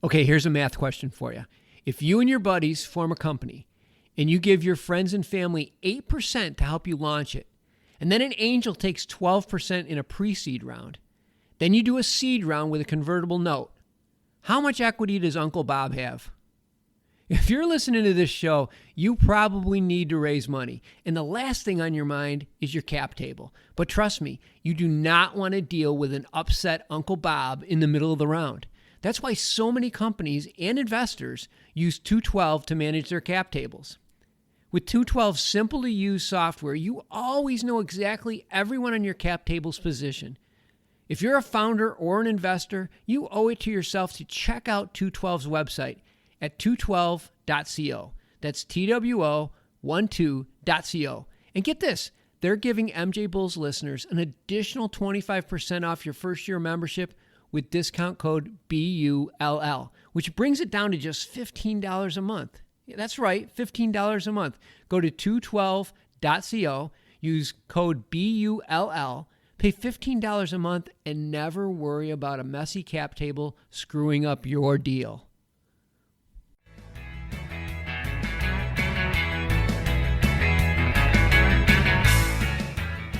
Okay, here's a math question for you. If you and your buddies form a company and you give your friends and family 8% to help you launch it, and then an angel takes 12% in a pre-seed round, then you do a seed round with a convertible note, how much equity does Uncle Bob have? If you're listening to this show, you probably need to raise money, and the last thing on your mind is your cap table. But trust me, you do not want to deal with an upset Uncle Bob in the middle of the round. That's why so many companies and investors use 212 to manage their cap tables. With 212's simple-to-use software, you always know exactly everyone on your cap table's position. If you're a founder or an investor, you owe it to yourself to check out 212's website at 212.co. That's TWO12.co. And get this, they're giving MJ Bulls listeners an additional 25% off your first year membership with discount code BULL, which brings it down to just $15 a month. Yeah, that's right, $15 a month. Go to 212.co, use code BULL, pay $15 a month, and never worry about a messy cap table screwing up your deal.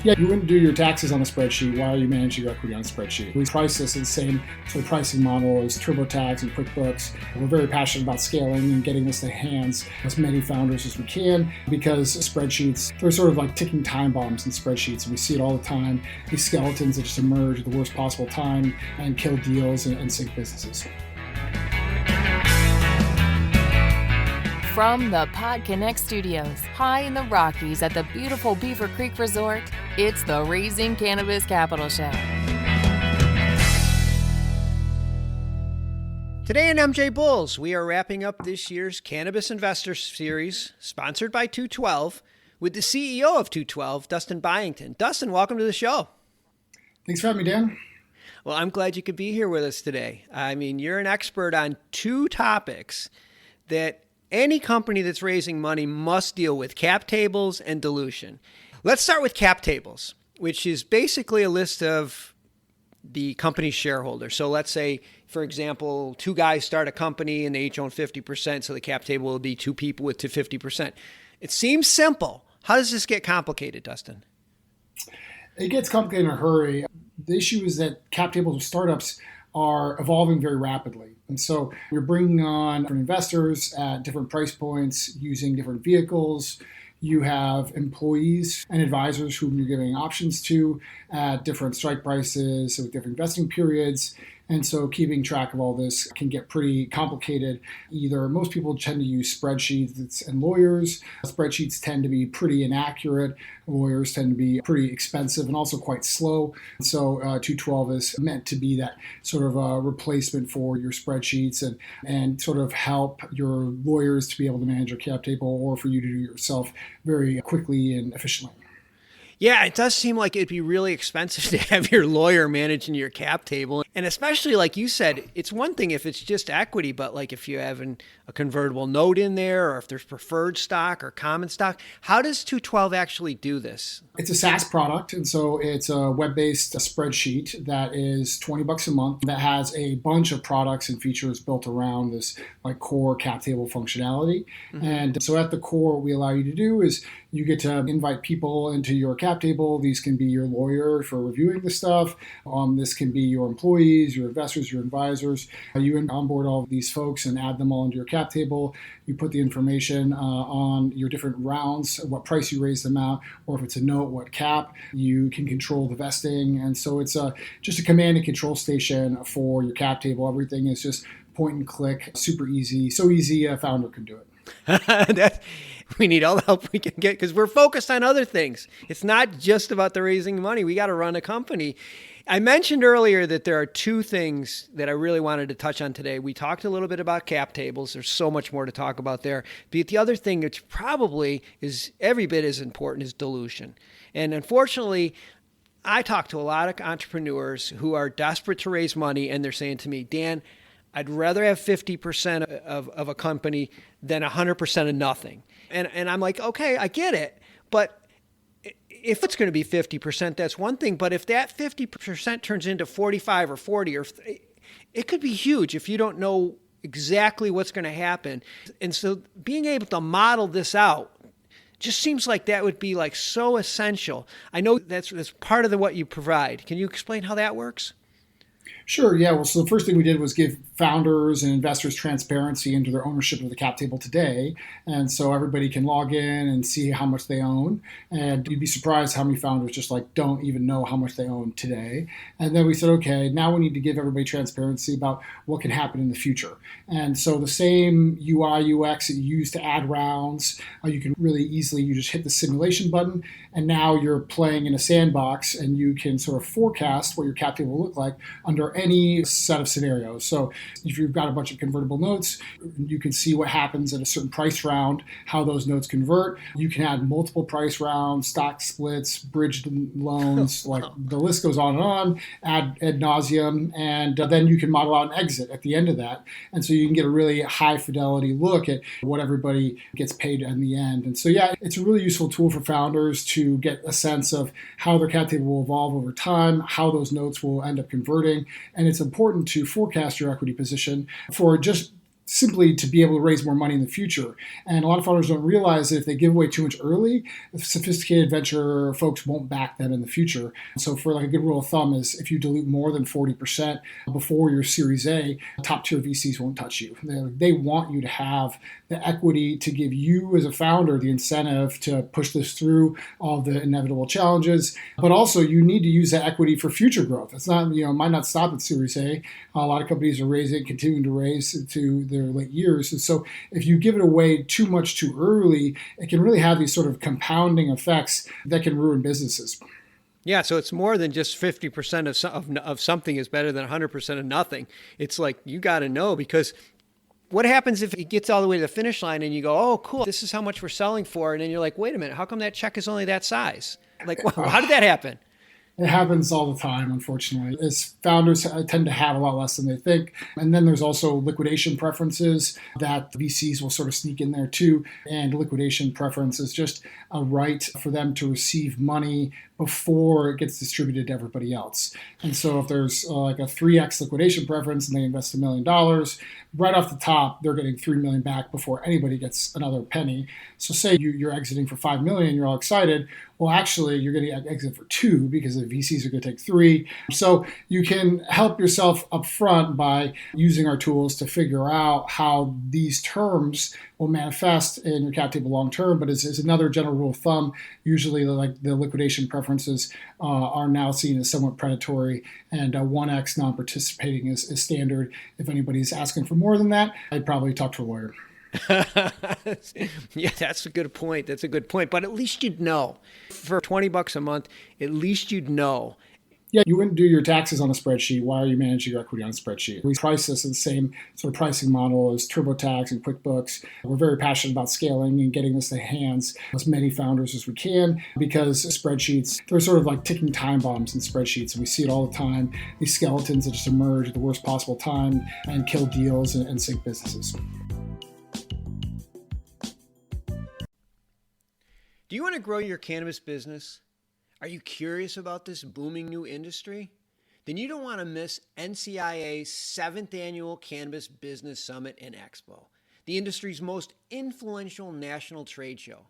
Yeah, you wouldn't do your taxes on a spreadsheet while you manage your equity on a spreadsheet. We price this in the same sort of pricing model as TurboTax and QuickBooks. We're very passionate about scaling and getting this to hands as many founders as we can, because spreadsheets, they're sort of like ticking time bombs in spreadsheets. We see it all the time. These skeletons that just emerge at the worst possible time and kill deals and sink businesses. From the PodConX studios, high in the Rockies at the beautiful Beaver Creek Resort, it's the Raising Cannabis Capital Show. Today in MJ Bulls, we are wrapping up this year's Cannabis Investor Series, sponsored by 212, with the CEO of 212, Dustin Byington. Dustin, welcome to the show. Thanks for having me, Dan. Well, I'm glad you could be here with us today. I mean, you're an expert on two topics that any company that's raising money must deal with: cap tables and dilution. Let's start with cap tables, which is basically a list of the company's shareholders. So let's say, for example, two guys start a company and they each own 50%, so the cap table will be two people with 50%. It seems simple. How does this get complicated, Dustin? It gets complicated in a hurry. The issue is that cap tables of startups are evolving very rapidly. And so we're bringing on different investors at different price points using different vehicles. You have employees and advisors whom you're giving options to at different strike prices with different vesting periods. And so keeping track of all this can get pretty complicated. Either most people tend to use spreadsheets and lawyers. Spreadsheets tend to be pretty inaccurate. Lawyers tend to be pretty expensive and also quite slow. So 212 is meant to be that sort of a replacement for your spreadsheets and sort of help your lawyers to be able to manage your cap table, or for you to do it yourself very quickly and efficiently. Yeah, it does seem like it'd be really expensive to have your lawyer managing your cap table. And especially, like you said, it's one thing if it's just equity, but like if you have a convertible note in there, or if there's preferred stock or common stock, how does 212 actually do this? It's a SaaS product, and so it's a web-based spreadsheet that is $20 a month that has a bunch of products and features built around this like core cap table functionality. Mm-hmm. And so at the core, what we allow you to do is you get to invite people into your cap table. These can be your lawyer for reviewing the stuff. This can be your employees, your investors, your advisors. You onboard all of these folks and add them all into your cap table. You put the information on your different rounds, what price you raise them out, or if it's a note, what cap. You can control the vesting. And so it's just a command and control station for your cap table. Everything is just point and click, super easy. So easy a founder can do it. We need all the help we can get because we're focused on other things. It's not just about the raising money. We got to run a company. I mentioned earlier that there are two things that I really wanted to touch on today. We talked a little bit about cap tables. There's so much more to talk about there. But the other thing, which probably is every bit as important, is dilution. And unfortunately, I talk to a lot of entrepreneurs who are desperate to raise money, and they're saying to me, Dan, I'd rather have 50% of a company than 100% of nothing. And I'm like, okay, I get it. But if it's going to be 50%, that's one thing. But if that 50% turns into 45 or 40, or it could be huge if you don't know exactly what's going to happen. And so being able to model this out just seems like that would be like so essential. I know that's part of what you provide. Can you explain how that works? Sure. Yeah. Well, so the first thing we did was give founders and investors transparency into their ownership of the cap table today. And so everybody can log in and see how much they own. And you'd be surprised how many founders just like don't even know how much they own today. And then we said, okay, now we need to give everybody transparency about what can happen in the future. And so the same UI, UX that you use to add rounds, you can really easily, you just hit the simulation button. And now you're playing in a sandbox and you can sort of forecast what your cap table will look like under any set of scenarios. So if you've got a bunch of convertible notes, you can see what happens at a certain price round, how those notes convert. You can add multiple price rounds, stock splits, bridged loans, like the list goes on and on, ad nauseum, and then you can model out an exit at the end of that. And so you can get a really high fidelity look at what everybody gets paid in the end. And so, yeah, it's a really useful tool for founders to get a sense of how their cap table will evolve over time, how those notes will end up converting. And it's important to forecast your equity position for just simply to be able to raise more money in the future. And a lot of founders don't realize that if they give away too much early, the sophisticated venture folks won't back them in the future. So for like a good rule of thumb is if you dilute more than 40% before your Series A, top tier VCs won't touch you. They want you to have the equity to give you as a founder the incentive to push this through all the inevitable challenges. But also you need to use that equity for future growth. It's not, it might not stop at Series A. A lot of companies are raising, continuing to raise to their late years. And so if you give it away too much too early, it can really have these sort of compounding effects that can ruin businesses. Yeah, so it's more than just 50% of something is better than 100% of nothing. It's like you got to know, because what happens if it gets all the way to the finish line and you go, oh, cool, this is how much we're selling for. And then you're like, wait a minute, how come that check is only that size? Like, how did that happen? It happens all the time, unfortunately. As founders tend to have a lot less than they think. And then there's also liquidation preferences that VCs will sort of sneak in there too. And liquidation preference is just a right for them to receive money before it gets distributed to everybody else. And so if there's like a 3x liquidation preference and they invest $1 million, right off the top, they're getting $3 million back before anybody gets another penny. So say you're exiting for $5 million, you're all excited. Well, actually, you're going to exit for 2 because the VCs are going to take 3. So you can help yourself up front by using our tools to figure out how these terms will manifest in your cap table long term. But as another general rule of thumb, usually the liquidation preferences are now seen as somewhat predatory, and 1x non-participating is standard. If anybody's asking for more than that, I'd probably talk to a lawyer. Yeah, that's a good point. That's a good point. But at least you'd know. For $20 a month, at least you'd know. Yeah, you wouldn't do your taxes on a spreadsheet. Why are you managing your equity on a spreadsheet? We price this in the same sort of pricing model as TurboTax and QuickBooks. We're very passionate about scaling and getting this in the hands of as many founders as we can, because spreadsheets, they're sort of like ticking time bombs in spreadsheets. And we see it all the time. These skeletons that just emerge at the worst possible time and kill deals and sink businesses. Do you want to grow your cannabis business? Are you curious about this booming new industry? Then you don't want to miss NCIA's 7th Annual Cannabis Business Summit and Expo, the industry's most influential national trade show.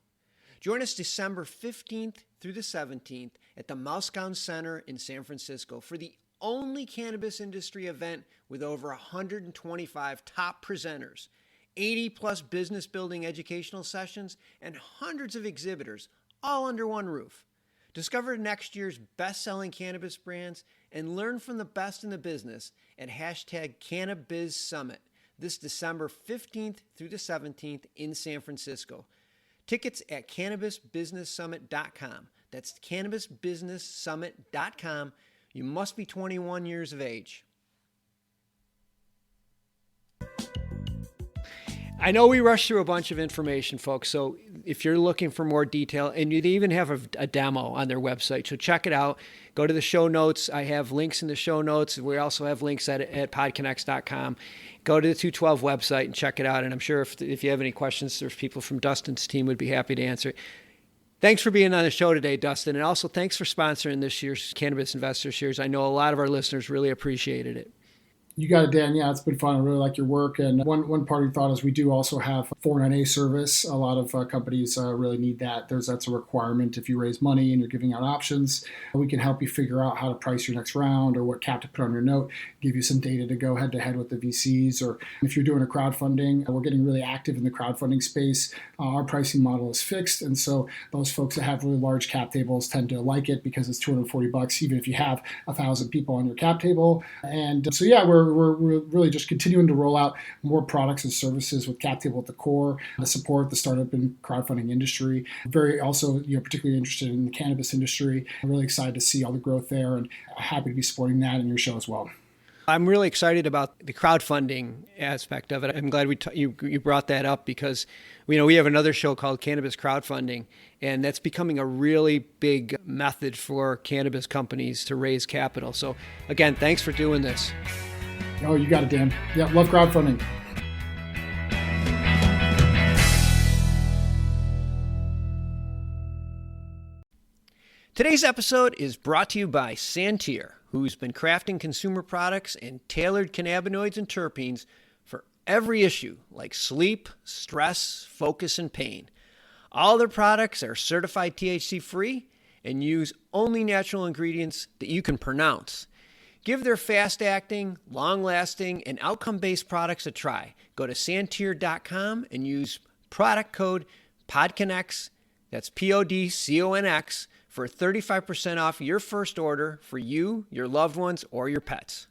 Join us December 15th through the 17th at the Moscone Center in San Francisco for the only cannabis industry event with over 125 top presenters, 80 plus business building educational sessions, and hundreds of exhibitors, all under one roof. Discover next year's best-selling cannabis brands and learn from the best in the business at #CannabisSummit this December 15th through the 17th in San Francisco. Tickets at CannabisBusinessSummit.com. That's CannabisBusinessSummit.com. You must be 21 years of age. I know we rushed through a bunch of information, folks, so if you're looking for more detail, and you even have a demo on their website, so check it out. Go to the show notes. I have links in the show notes. We also have links at PodConX.com. Go to the 212 website and check it out, and I'm sure if you have any questions, there's people from Dustin's team would be happy to answer. Thanks for being on the show today, Dustin, and also thanks for sponsoring this year's Cannabis Investor Series. I know a lot of our listeners really appreciated it. You got it, Dan. Yeah, it's been fun. I really like your work. And one parting thought is we do also have 409A service. A lot of companies really need that. That's a requirement. If you raise money and you're giving out options, we can help you figure out how to price your next round or what cap to put on your note, give you some data to go head to head with the VCs. Or if you're doing a crowdfunding, we're getting really active in the crowdfunding space. Our pricing model is fixed. And so those folks that have really large cap tables tend to like it because it's $240, even if you have 1,000 people on your cap table. And so, yeah, we're really just continuing to roll out more products and services with cap table at the core to support the startup and crowdfunding industry. Very also, particularly interested in the cannabis industry. I'm really excited to see all the growth there and happy to be supporting that in your show as well. I'm really excited about the crowdfunding aspect of it. I'm glad you brought that up because we have another show called Cannabis Crowdfunding, and that's becoming a really big method for cannabis companies to raise capital. So again, thanks for doing this. Oh, you got it, Dan. Yeah, love crowdfunding. Today's episode is brought to you by Santir, who's been crafting consumer products and tailored cannabinoids and terpenes for every issue like sleep, stress, focus, and pain. All their products are certified THC-free and use only natural ingredients that you can pronounce. Give their fast-acting, long-lasting, and outcome-based products a try. Go to santir.com and use product code PodConX, that's PODCONX, for 35% off your first order for you, your loved ones, or your pets.